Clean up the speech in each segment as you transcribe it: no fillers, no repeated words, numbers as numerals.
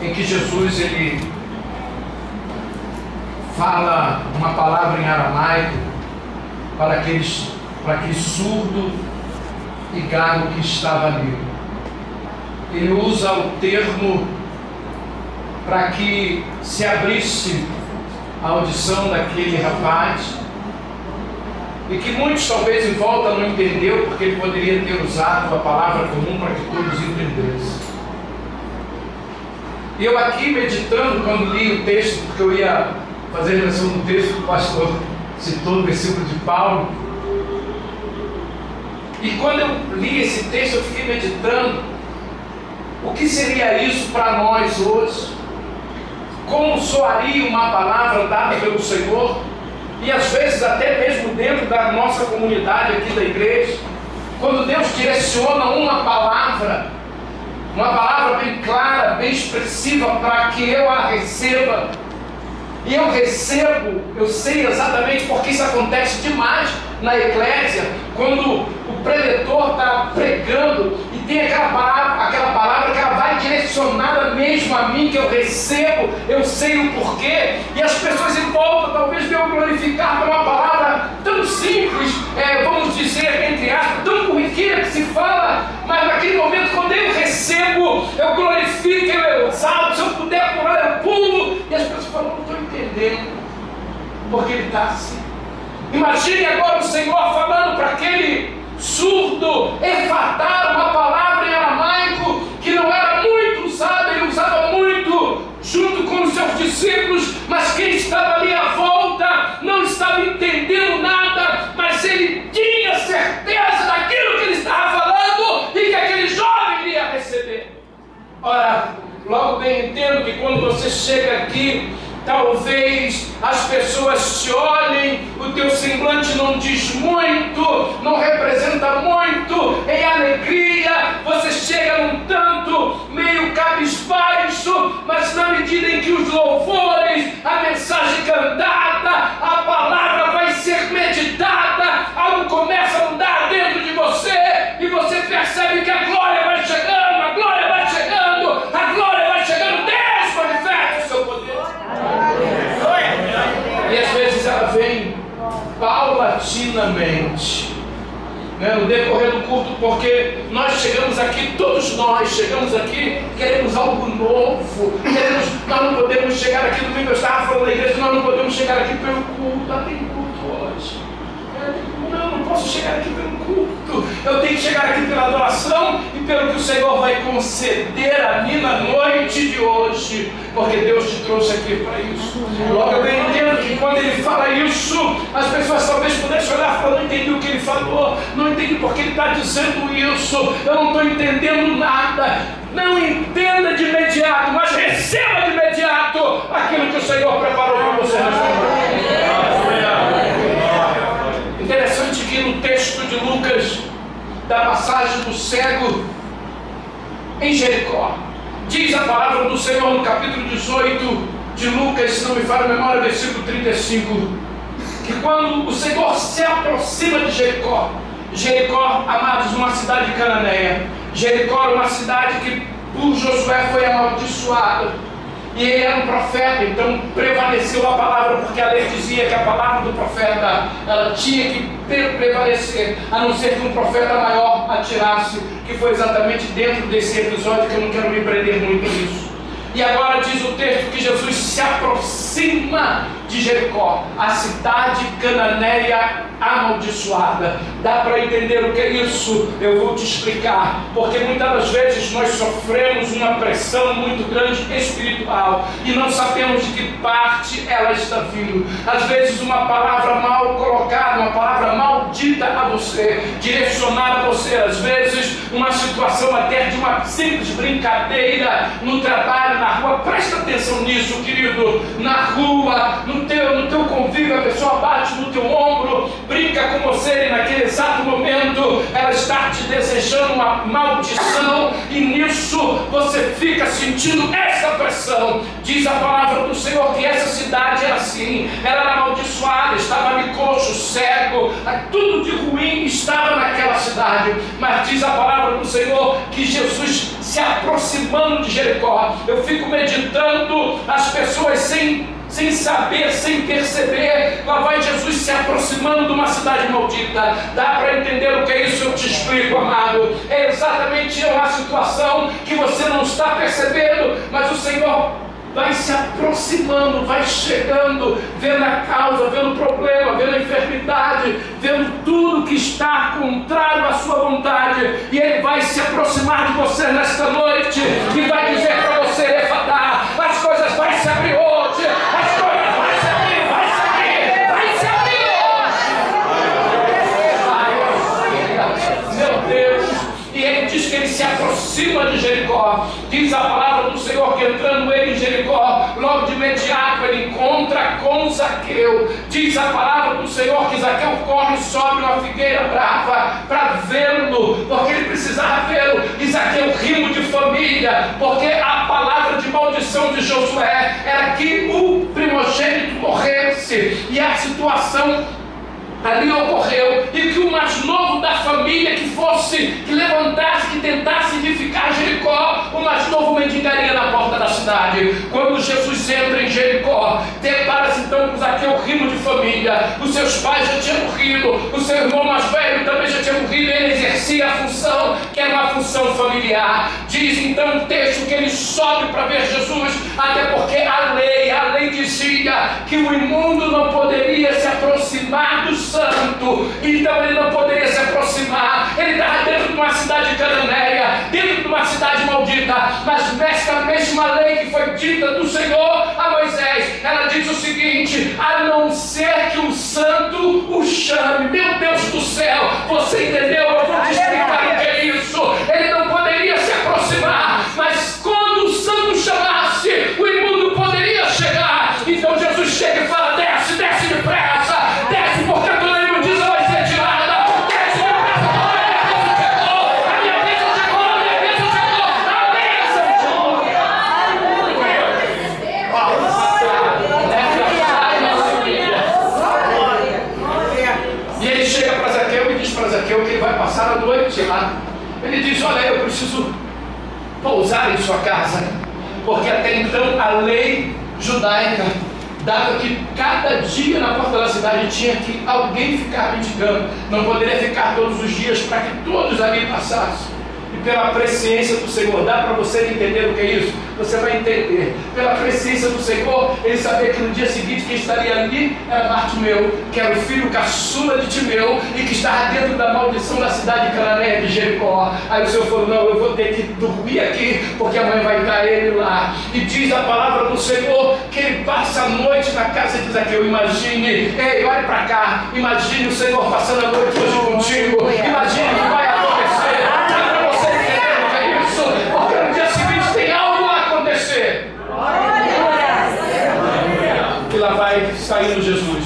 em que Jesus ele fala uma palavra em aramaico para aquele surdo e gago que estava ali. Ele usa o termo para que se abrisse a audição daquele rapaz, e que muitos talvez em volta não entendeu, porque ele poderia ter usado a palavra comum para que todos entendessem. E eu aqui meditando, quando li o texto, porque eu ia fazer a lição do texto que o pastor citou, no versículo de Paulo, e quando eu li esse texto eu fiquei meditando o que seria isso para nós hoje, como soaria uma palavra dada pelo Senhor, e às vezes até mesmo dentro da nossa comunidade aqui da igreja, quando Deus direciona uma palavra bem clara, bem expressiva, para que eu a receba. E eu recebo, eu sei exatamente porque isso acontece demais na eclésia, quando o preletor está pregando e tem aquela palavra que ela vai direcionada mesmo a mim, que eu recebo, eu sei o porquê, e as pessoas em volta talvez venham glorificar por uma palavra tão simples, vamos dizer, entre aspas, tão corriqueira que se fala, mas naquele momento, quando eu recebo, eu glorifico, eu exalto, se eu puder pular, eu pulo, e as pessoas falam, não estou entendendo, porque ele está assim. Imagine agora o Senhor falando para aquele surdo efatar uma palavra em aramaico que não era muito usada, ele usava muito junto com os seus discípulos, mas quem estava ali à volta não estava entendendo nada, mas ele tinha certeza daquilo que ele estava falando e que aquele jovem iria receber. Ora, logo bem entendo que quando você chega aqui, talvez as pessoas te olhem, o teu semblante não diz muito, não representa muito em alegria, você chega num tanto meio cabisbaixo, mas na medida em que os louvores, a mensagem cantada, a palavra vai ser meditada, algo começa a mudar dentro de você, e você percebe que a glória vai chegando, a glória vai chegando, a glória vai chegando, Deus manifesta o seu poder. E às vezes ela vem paulatinamente, no decorrer do culto, porque nós chegamos aqui, todos nós chegamos aqui, queremos algo novo, nós não podemos chegar aqui, domingo eu estava falando da igreja, nós não podemos chegar aqui pelo culto, tem culto hoje. Não posso chegar aqui pelo culto, eu tenho que chegar aqui pela adoração e pelo que o Senhor vai conceder a mim na noite de hoje, porque Deus te trouxe aqui para isso. Logo eu entendo que quando Ele fala isso, as pessoas talvez pudessem olhar e falar, não entendi o que Ele falou, não entendi porque Ele está dizendo isso, eu não estou entendendo nada. Não entenda de imediato, mas receba de imediato aquilo que o Senhor preparou para você. Interessante que no texto de Lucas, da passagem do cego em Jericó, diz a palavra do Senhor no capítulo 18 de Lucas, se não me falha a memória, versículo 35, que quando o Senhor se aproxima de Jericó, Jericó, amados, uma cidade cananeia, Jericó era uma cidade que por Josué foi amaldiçoada. E ele era um profeta, então prevaleceu a palavra, porque a lei dizia que a palavra do profeta ela tinha que prevalecer, a não ser que um profeta maior atirasse, que foi exatamente dentro desse episódio, que eu não quero me prender muito nisso. E agora diz o texto que Jesus se aproxima de Jericó, a cidade cananeia amaldiçoada. Dá para entender o que é isso? Eu vou te explicar. Porque muitas das vezes nós sofremos uma pressão muito grande espiritual e não sabemos de que parte ela está vindo. Às vezes uma palavra mal colocada, uma palavra maldita a você, direcionada a você. Às vezes uma situação até de uma simples brincadeira no trabalho, na rua. Presta atenção nisso, querido. Na rua, no teu convívio, a pessoa bate no teu ombro, brinca com você e naquele exato momento ela está te desejando uma maldição e nisso você fica sentindo essa pressão. Diz a palavra do Senhor que essa cidade era assim, ela era amaldiçoada, estava ali coxo, cego, tudo de ruim estava naquela cidade, mas diz a palavra do Senhor que Jesus se aproximando de Jericó. Eu fico meditando as pessoas sem saber, sem perceber. Lá vai Jesus se aproximando de uma cidade maldita. Dá para entender o que é isso? Eu te explico, amado. É exatamente uma situação que você não está percebendo, mas o Senhor vai se aproximando, vai chegando, vendo a causa, vendo o problema, vendo a enfermidade, vendo tudo que está contrário à sua vontade, e Ele vai se aproximar de você nesta noite e vai dizer para você: Efatá, as coisas vão se abrir hoje, as coisas vão se abrir, vai se abrir, vai se abrir hoje. Meu Deus! E Ele diz que Ele se aproxima de Jericó. Diz a palavra do Senhor que entrando Ele em Jericó, logo de imediato Ele encontra com Zaqueu. Diz a palavra do Senhor que Zaqueu corre sobre uma figueira brava para vê-lo, porque ele precisava vê-lo. E Zaqueu riu de família, porque a palavra de maldição de Josué era que o primogênito morresse, e a situação ali ocorreu, e que o mais novo da família que levantasse, que tentasse edificar Jericó, o mais novo mendigaria na porta da cidade. Quando Jesus entra em Jericó, depara-se então com Zaqueu rindo de família. Os seus pais já tinham morrido, o seu irmão mais velho também já tinha morrido, ele exercia a função que era uma função familiar. Diz então o texto que ele sobe para ver Jesus, até porque a lei dizia que o imundo não poderia se aproximar do santo, então ele não poderia se aproximar. Ele estava dentro de uma cidade cananeia, dentro de uma cidade maldita, mas nesta mesma lei que foi dita do Senhor a Moisés, ela diz o seguinte: a não ser que o santo o chame. Meu Deus do céu, você entendeu? Eu vou te explicar o que é isso. Ele não poderia se aproximar, mas quando o santo chamasse, o imundo poderia chegar. Então Jesus chega e fala: desce, desce depressa, desce, porque a tua imundiza vai ser tirada. Desce depressa, a minha bênção chegou, a minha bênção chegou, a bênção chegou. E ele chega para Zaqueu e diz para Zaqueu que ele vai passar a noite lá. Ele diz: olha, eu preciso pousar em sua casa, porque até então a lei judaica dava que cada dia na porta da cidade tinha que alguém ficar mendigando, não poderia ficar todos os dias para que todos ali passassem. E pela presciência do Senhor, dá para você entender o que é isso? Você vai entender. Pela presciência do Senhor, ele sabia que no dia seguinte quem estaria ali era Bartimeu, que era o filho caçula de Timeu e que estava dentro da maldição da cidade cananeia de Jericó. Aí o Senhor falou: não, eu vou ter que dormir aqui, porque amanhã vai estar ele lá. E diz a palavra do Senhor que ele passa a noite na casa de Zaqueu. Imagine, ei, olhe para cá, imagine o Senhor passando a noite hoje contigo. Imagine o que vai acontecer. Porque no dia seguinte tem algo a acontecer. E lá vai saindo Jesus.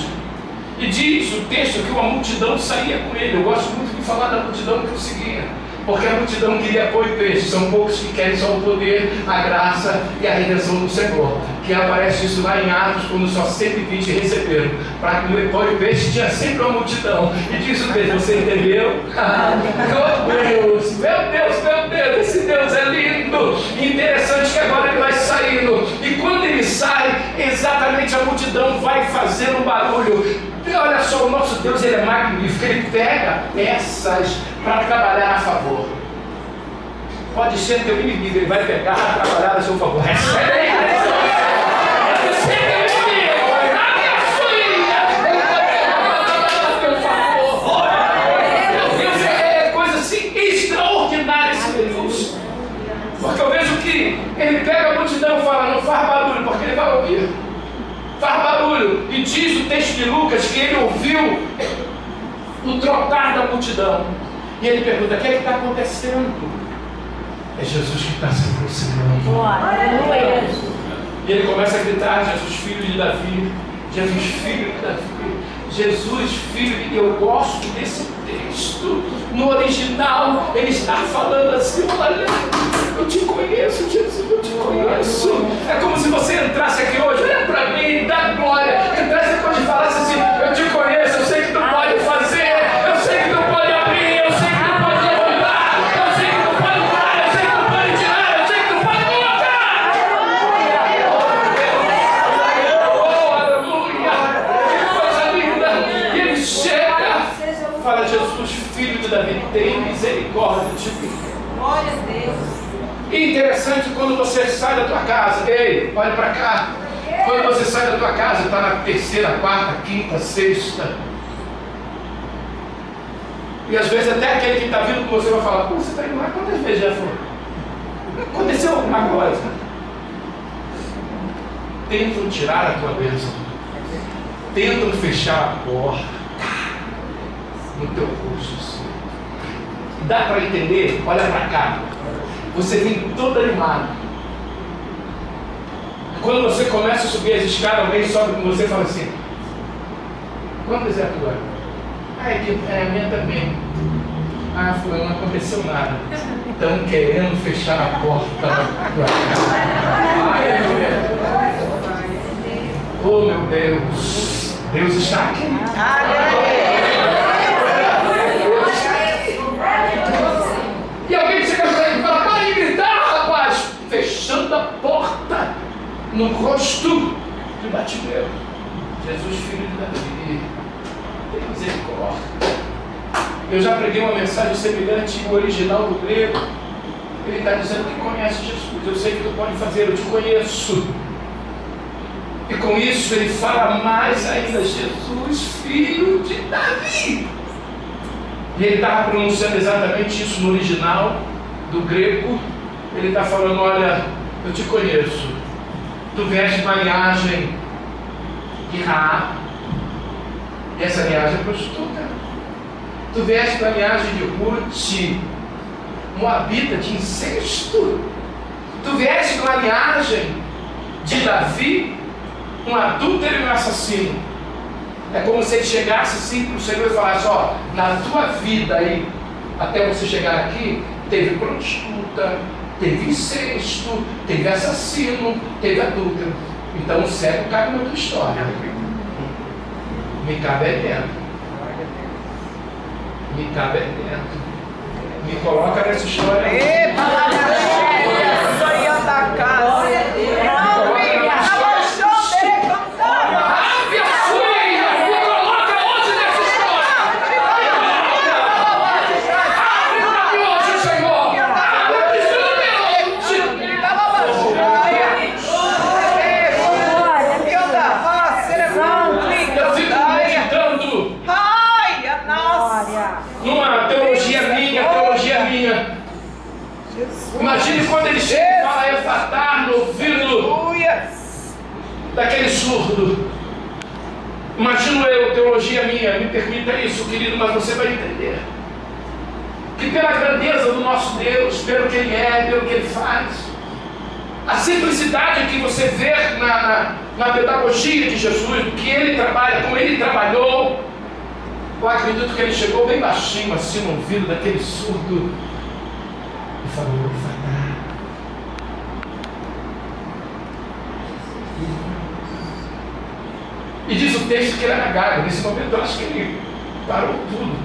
E diz o texto que uma multidão saía com ele. Eu gosto muito de falar da multidão que o seguia, porque a multidão queria pão e peixe. São poucos que querem só o poder, a graça e a redenção do Senhor. Que aparece isso lá em Atos, quando só 120 receberam. Para comer pão e peixe tinha sempre uma multidão. E diz o texto: você entendeu? Meu Deus, meu Deus, meu Deus, esse Deus é lindo. E interessante que agora ele vai saindo. E quando ele sai, exatamente a multidão vai fazer um barulho. E olha só, o nosso Deus, ele é magnífico. Ele pega peças para trabalhar a favor. Pode ser teu inimigo, ele vai pegar para trabalhar a seu favor. Recebe! Porque eu vejo que ele pega a multidão e fala: não faz barulho, porque ele vai ouvir. Faz barulho. E diz o texto de Lucas que ele ouviu o trotar da multidão. E ele pergunta: o que é que está acontecendo? É Jesus que está se aproximando. E ele começa a gritar: Jesus, filho de Davi, Jesus, filho de Davi, Jesus, filho de... Eu gosto desse texto. No original ele está falando assim: olha, eu te conheço, Jesus, eu te conheço. É como se você entrasse aqui hoje, olha para mim, dá glória, entrasse depois e falasse assim: eu te conheço, eu sei que tu pode fazer, eu sei que tu pode abrir, eu sei que tu pode levantar, eu sei que tu pode curar, eu sei que tu pode tirar. E interessante, quando você sai da tua casa, ei, olha para cá. Quando você sai da tua casa, está na terceira, quarta, quinta, sexta. E às vezes até aquele que está vindo com você vai falar: pô, você está indo lá quantas vezes já foi? Aconteceu alguma coisa? Tentam tirar a tua bênção. Tentam fechar a porta no teu rosto. Dá para entender? Olha para cá. Você vem todo animado. Quando você começa a subir as escadas, alguém sobe com você e fala assim: quantas é a tua? Ah, é a minha também. Ah, fulano, não aconteceu nada. Estão querendo fechar a porta na tua casa. Ai, meu Deus. Oh, meu Deus. Deus está aqui. E alguém chega para ele e fala: para de gritar, rapaz. Fechando a porta no rosto de Batimeu. Jesus, filho de Davi, tem misericórdia. Eu já preguei uma mensagem semelhante no original do grego. Ele está dizendo que conhece Jesus. Eu sei que tu pode fazer, eu te conheço. E com isso ele fala mais ainda: Jesus, filho de Davi. E ele estava pronunciando exatamente isso no original do grego. Ele está falando: olha, eu te conheço. Tu vieste de uma linhagem de Raab. E essa linhagem é prostituta. Tu vieste da linhagem de Ruth, moabita de incesto. Tu vieste de uma linhagem de Davi, um adúltero e um assassino. É como se ele chegasse assim para o Senhor e falasse: ó, na tua vida aí, até você chegar aqui, teve prostituta, teve incesto, teve assassino, teve adúltero. Então o cego cabe na tua história. Me cabe aí dentro. Me cabe aí dentro. Me coloca nessa história. Imagine quando ele chega e fala Efatá no ouvido daquele surdo. Imagino eu, teologia minha, me permita isso, querido, mas você vai entender que pela grandeza do nosso Deus, pelo que Ele é, pelo que Ele faz, a simplicidade que você vê na pedagogia de Jesus, do que Ele trabalha, como Ele trabalhou, eu acredito que Ele chegou bem baixinho assim no ouvido daquele surdo e falou: Efatá. E diz o texto que ele era gago. Nesse momento eu acho que ele parou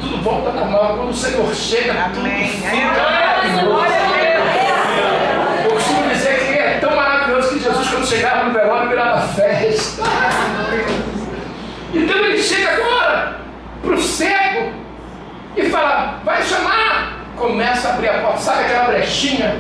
tudo volta ao normal. Quando o Senhor chega, tudo fica maravilhoso. Eu costumo dizer que é tão maravilhoso que Jesus, quando chegava no velório, virava festa. Então ele chega agora para o cego e fala: vai chamar. Começa a abrir a porta. Sabe aquela brechinha?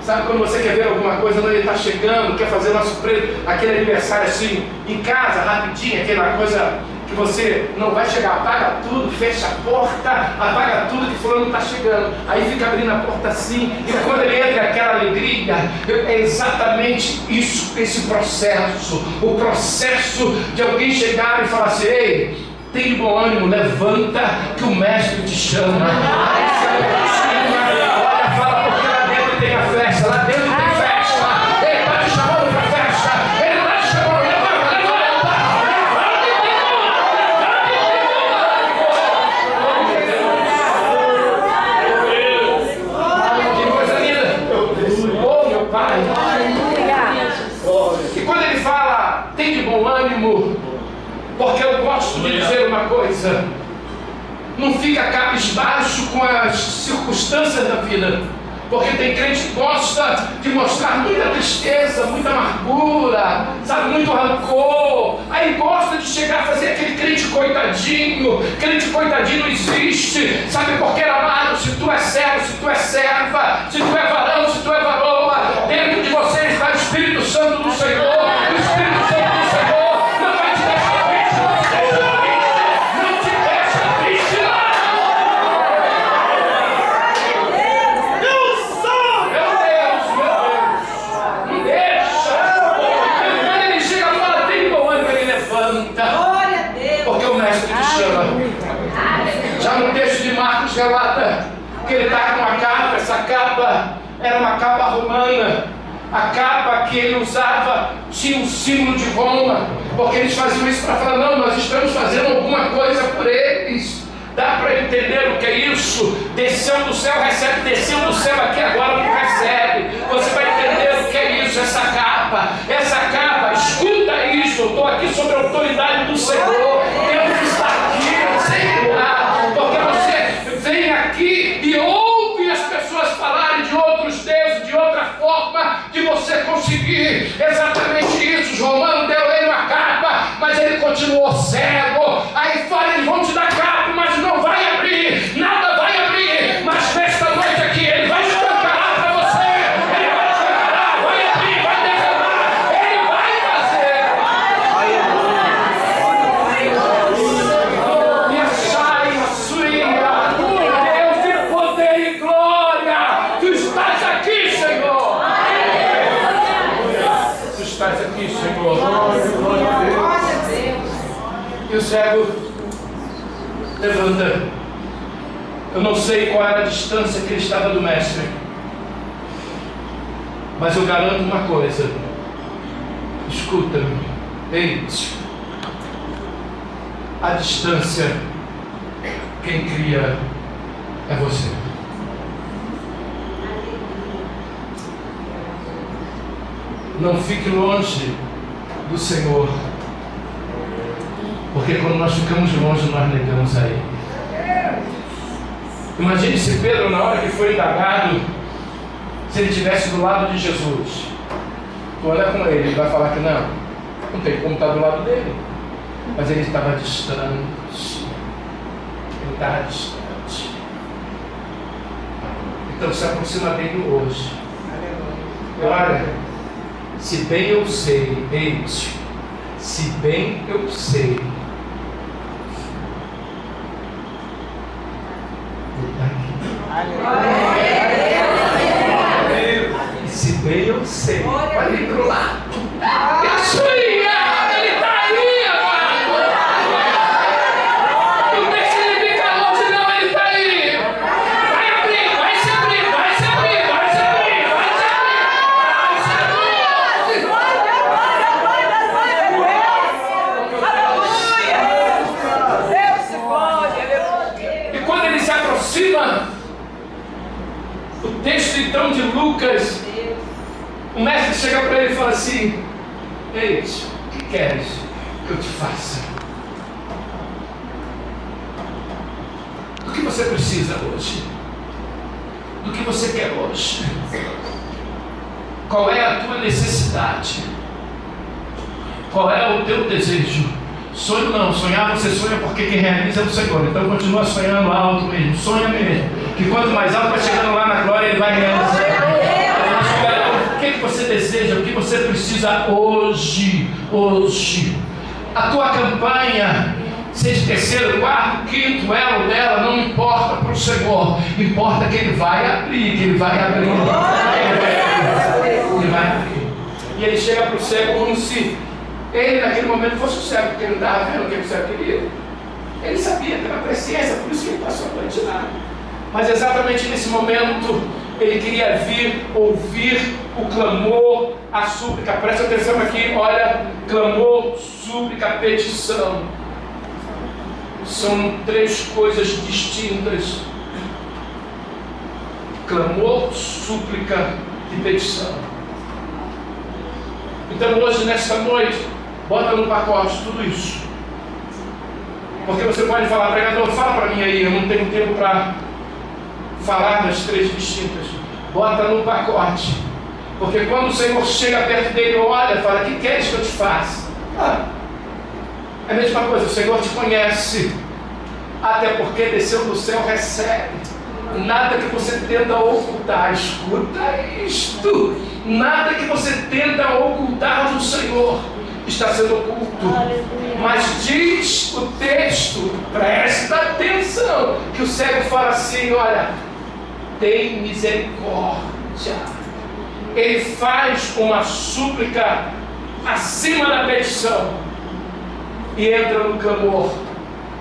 Sabe quando você quer ver alguma coisa, quando ele está chegando, quer fazer uma surpresa, aquele aniversário assim, em casa, rapidinho, aquela coisa que você não vai chegar, apaga tudo, fecha a porta, apaga tudo que fulano está chegando. Aí fica abrindo a porta assim, e quando ele entra, aquela alegria, é exatamente isso, esse processo, o processo de alguém chegar e falar assim: ei, tem bom ânimo, levanta, que o mestre te chama. Aí você olha, fala, porque lá dentro tem a festa, lá dentro tem festa. Ele está te chamando para a festa, ele está te chamando, levanta. Que coisa linda. Oh, meu Pai. E quando ele fala, tem de bom ânimo, porque eu gosto de dizer uma coisa: não fica cabisbaixo com as circunstâncias da vida, porque tem crente que gosta de mostrar muita tristeza, muita amargura, sabe, muito rancor. Aí gosta de chegar a fazer aquele crente coitadinho. Crente coitadinho não existe, sabe, porque amado, se tu é servo, se tu é serva, se tu é varão, se tu é varão, ele está com uma capa. Essa capa era uma capa romana. A capa que ele usava tinha um símbolo de Roma, porque eles faziam isso para falar: não, nós estamos fazendo alguma coisa por eles. Dá para entender o que é isso? Desceu do céu, recebe. Desceu do céu aqui, agora não recebe. Você vai entender o que é isso. Essa capa, escuta isso. Eu estou aqui sob a autoridade do Senhor. Deus está aqui, Senhor, porque você vem aqui e ouve as pessoas falarem de outros deuses, de outra forma de você conseguir exatamente isso. Os romanos deram ele uma capa, mas ele continuou cego. Aí fala: eles vão te dar capa, mas não vai abrir, nada vai abrir. Mas nesta noite aqui, ele vai escancarar para você. Ele vai escancarar, vai abrir, vai derramar. Ele vai fazer. E a saia sua, Deus de poder e glória, tu estás aqui, Senhor. Tu estás aqui, Senhor. E o cego levanta. Eu não sei qual era a distância que ele estava do mestre, mas eu garanto uma coisa: escuta-me, eis, a distância quem cria é você. Não fique longe do Senhor, porque quando nós ficamos longe, nós negamos a Ele. Imagine se Pedro, na hora que foi indagado, se ele estivesse do lado de Jesus. Tu anda com ele vai falar que não tem como estar do lado dele. Mas ele estava distante. Ele estava distante. Então se aproxima dele hoje. Olha, se bem eu sei, eis, se bem eu sei, e se bem eu sei, olha ir para o lado. Isso aí, ele está aí, amado. Não deixa ele ficar longe, não, ele está aí. Vai abrir, vai se abrir, vai se abrir, vai se abrir, vai se abrir, vai se abrir. E quando ele se aproxima, o texto então de Lucas, o mestre chega para ele e fala assim: eis, o que queres que eu te faça? Do que você precisa hoje? Do que você quer hoje? Qual é a tua necessidade? Qual é o teu desejo? Sonho não, sonhar você sonha porque quem realiza é o Senhor. Então continua sonhando alto mesmo, sonha mesmo, que quanto mais alto vai chegando lá na glória, Ele vai realizar. O que você deseja, o que você precisa hoje? Hoje a tua campanha, seja terceiro, quarto, quinto, elo dela, não importa para o Senhor. Importa que Ele vai abrir, que Ele vai abrir, Ele vai abrir. E Ele chega para o cego como se ele naquele momento fosse o cego, porque ele não estava vendo o que o cego queria. Ele sabia, teve a presciência, por isso que ele passou a noite lá. Mas exatamente nesse momento ele queria vir, ouvir o clamor, a súplica. Presta atenção aqui, olha: clamor, súplica, petição. São três coisas distintas: clamor, súplica e petição. Então hoje, nesta noite, bota no pacote tudo isso. Porque você pode falar: pregador, fala para mim aí, eu não tenho tempo para falar das três distintas. Bota no pacote. Porque quando o Senhor chega perto dele, olha, fala: o que queres que eu te faça? É a mesma coisa, o Senhor te conhece. Até porque desceu do céu, recebe. Nada que você tenta ocultar, escuta isto. Nada que você tenta ocultar do Senhor está sendo oculto. Mas diz o texto, presta atenção, que o cego fala assim: olha, tem misericórdia. Ele faz uma súplica acima da petição e entra no clamor,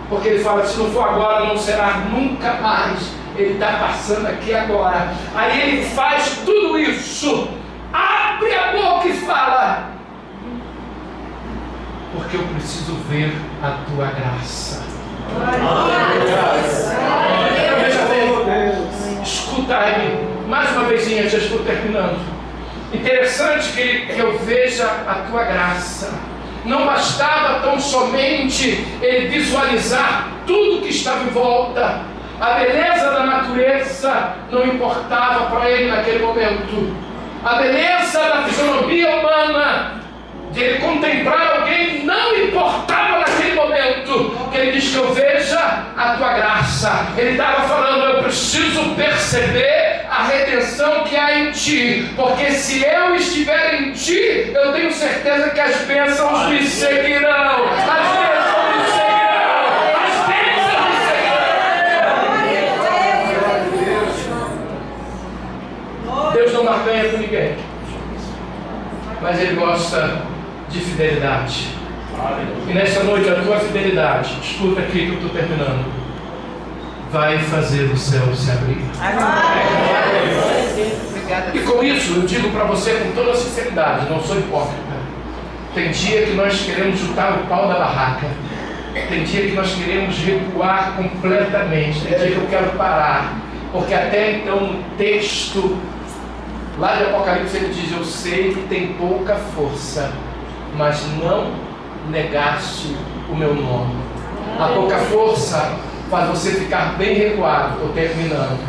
porque ele fala: se não for agora, não será nunca mais. Ele está passando aqui agora. Aí ele faz tudo isso, abre a boca e fala: porque eu preciso ver a tua graça. Veja bem, escuta aí, mais uma vezinha, já estou terminando. Interessante que eu veja a tua graça. Não bastava tão somente ele visualizar tudo que estava em volta. A beleza da natureza não importava para ele naquele momento. A beleza da fisionomia humana, de ele contemplar alguém, não importava naquele momento. Que ele diz que eu veja a tua graça. Ele estava falando: eu preciso perceber a redenção que há em ti, porque se eu estiver em ti, eu tenho certeza que as bênçãos me seguirão. As bênçãos me seguirão. As bênçãos me seguirão. Deus não barganha com ninguém, mas Ele gosta de fidelidade. E nesta noite a tua fidelidade, escuta aqui que eu estou terminando, vai fazer o céu se abrir. E com isso eu digo para você com toda sinceridade, não sou hipócrita. Tem dia que nós queremos chutar o pau da barraca. Tem dia que nós queremos recuar completamente. Tem dia que eu quero parar. Porque até então no texto lá de Apocalipse ele diz: eu sei que tem pouca força, mas não negaste o meu nome. A pouca força faz você ficar bem recuado. Estou terminando,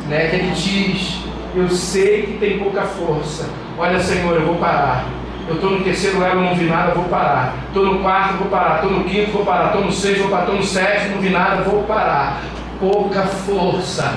né? Que ele diz: eu sei que tem pouca força. Olha, Senhor, eu vou parar. Eu estou no terceiro lugar, eu não vi nada, eu vou parar. Estou no quarto, vou parar. Estou no quinto, vou parar. Estou no sexto, vou parar. Estou no sétimo, não vi nada, vou parar. Pouca força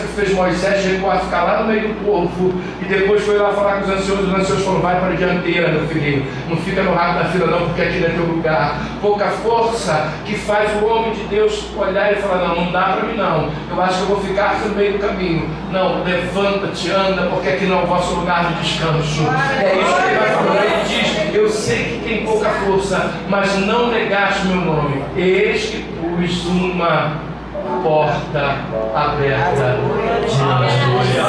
que fez Moisés recuar, ficar lá no meio do povo, e depois foi lá falar com os anciões falaram: vai para a dianteira, meu filhinho, não fica no rabo da fila não, porque aqui não é teu lugar. Pouca força que faz o homem de Deus olhar e falar: não dá para mim não, eu acho que eu vou ficar no meio do caminho. Não, levanta-te, anda, porque aqui não é o vosso lugar de descanso. É isso que ele vai falar. Ele diz: eu sei que tem pouca força, mas não negaste meu nome. Eis que pus uma porta aberta diante de Deus.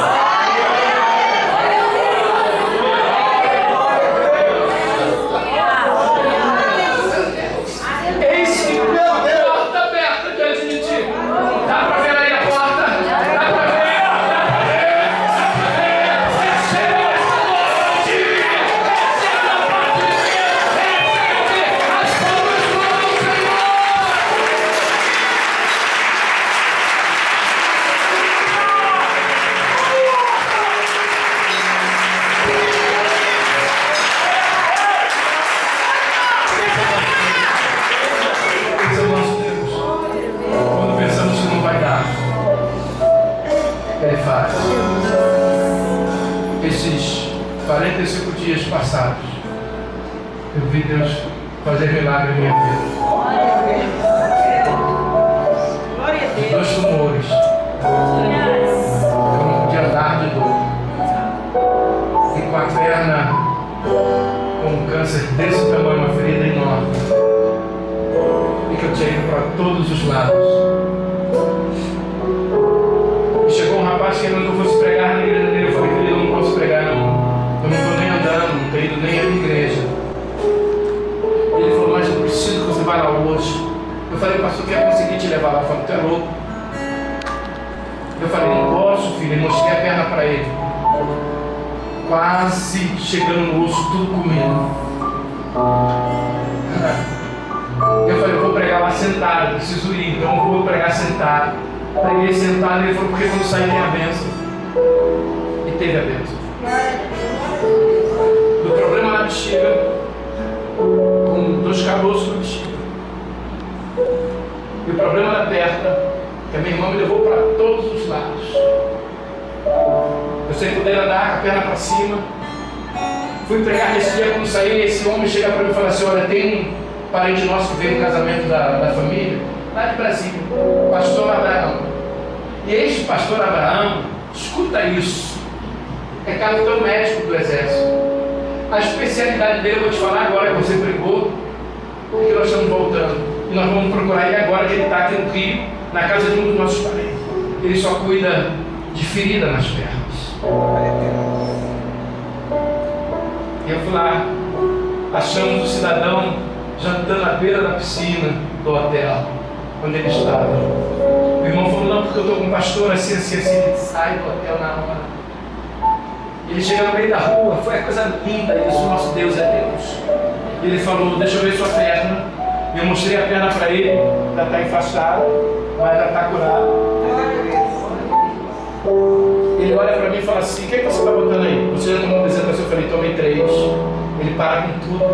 Esses 45 dias passados, eu vi Deus fazer milagre na minha vida. Dois tumores. Eu não podia andar de dor. E com a perna com um câncer desse tamanho, uma ferida enorme. E que eu tinha ido para todos os lados. E chegou um rapaz querendo que eu fosse pregar na igreja dele. Eu falei: querido, eu não posso pregar não. Eu não estou nem andando, não tenho ido nem à igreja. Ele falou: mas eu preciso que você vá lá hoje. Eu falei: pastor, eu quero conseguir te levar lá. Eu falei: tu é louco. Eu falei: não posso, filho. Eu mostrei a perna para ele. Quase chegando no osso, tudo comigo. Eu falei: eu vou pregar lá sentado, preciso ir, então eu vou pregar sentado. Preguei sentado e ele falou: porque quando sair tem a bênção. E teve a bênção. Do problema na bexiga, com 2 caroços na bexiga. E o problema da perna, que a minha irmã me levou para todos os lados. Eu sem poder andar com a perna para cima. Fui pregar nesse dia, quando saí, esse homem chega para mim e fala assim: olha, tem um parente nosso que veio no casamento da família, lá de Brasília, o pastor Abraão. E este pastor Abraão, escuta isso, é capitão médico do exército. A especialidade dele, eu vou te falar agora que você pregou, porque nós estamos voltando. E nós vamos procurar ele agora, que ele está aqui no Rio, na casa de um dos nossos parentes. Ele só cuida de ferida nas pernas. E eu fui lá, achamos o cidadão jantando à beira da piscina do hotel onde ele estava. O irmão falou: não, porque eu estou com um pastor assim. Ele sai do hotel na hora. Ele chega no meio da rua, foi a coisa linda isso, nosso Deus é Deus. E ele falou: deixa eu ver sua perna. E eu mostrei a perna para ele, já está enfaixada, mas já está curada. Ele olha para mim e fala assim: o que é que você está botando aí? Você já tomou uma apresentação? Eu falei: tomei 3. Ele para com tudo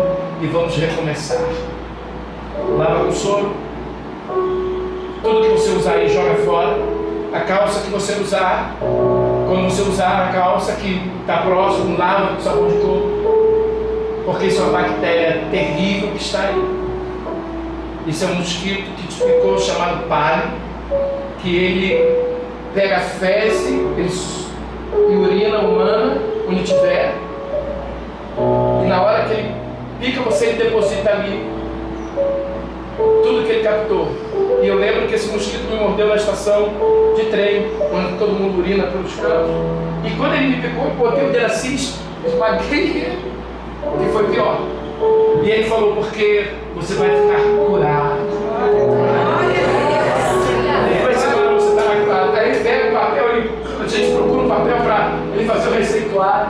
e vamos recomeçar. Lava com soro. Tudo que você usar aí joga fora. A calça que você usar, quando você usar a calça que está próximo, lava com sabão de coco, porque isso é uma bactéria terrível que está aí. Isso é um mosquito que te picou, chamado palio, que ele pega fezes e urina humana onde tiver, e na hora que ele pica você, ele deposita ali tudo que ele captou. E eu lembro que esse mosquito me mordeu na estação de trem, quando todo mundo urina pelos cantos. E quando ele me picou, eu botei o dedo assim, esmaguei ele, que foi pior. E ele falou: porque você vai ficar curado. Depois você está mais curado. Aí ele pega o papel, a gente procura um papel para ele fazer o receituário.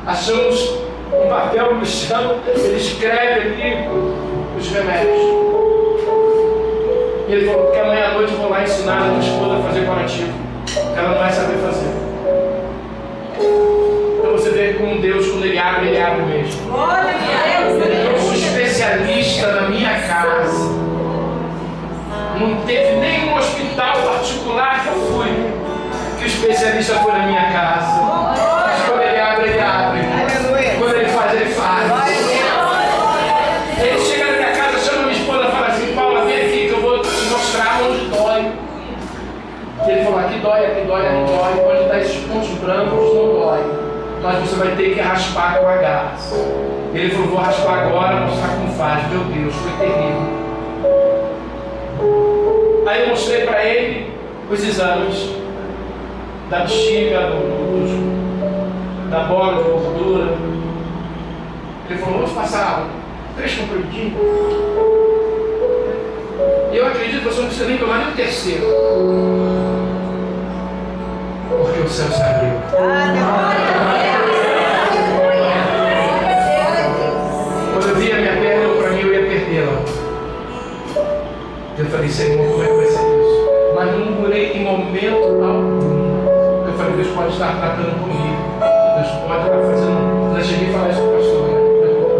Achamos um papel no chão, ele escreve ali os remédios. E ele falou: porque amanhã à noite eu vou lá ensinar a tua esposa a fazer curativo. Ela não vai saber fazer. Então você vê como Deus, quando ele abre mesmo. Eu sou especialista na minha casa. Não teve nenhum hospital particular que eu fui que o especialista foi na minha casa. Mas quando ele abre, ele abre. Quando ele faz, ele faz. Ele chega na minha casa, chama minha esposa e fala assim: Paula, vem aqui que eu vou te mostrar onde dói. E ele falou: aqui dói, aqui dói, aqui dói. Onde está esses pontos brancos não dói, mas você vai ter que raspar com a garça. Ele falou: vou raspar agora, mostrar como faz. Meu Deus, foi terrível. Aí eu mostrei para ele os exames da bexiga, da bola de gordura. Ele falou: vamos passar 3 comprimidinhos. E eu acredito que você não precisa nem tomar nem o 3º, porque o céu se abriu. Quando eu vi a minha perna, para mim eu ia perdê-la. Eu falei: Senhor, como é que vai ser isso? Mas não murmurei em momento algum. Eu falei: Deus pode estar tratando comigo. Deus pode estar fazendo. Eu já cheguei a falar isso para o pastor, né?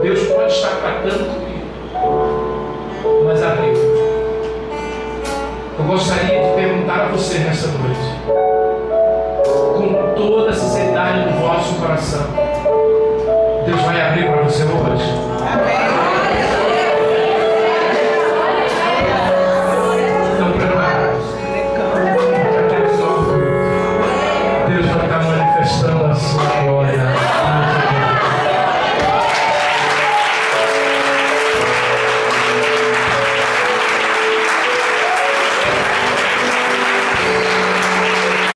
Deus pode estar tratando comigo. Mas abriu. Eu gostaria de perguntar a você nessa noite, com toda a sinceridade do vosso coração: Deus vai abrir para você hoje? Amém. Estão preparados? Deus vai estar manifestando a sua glória.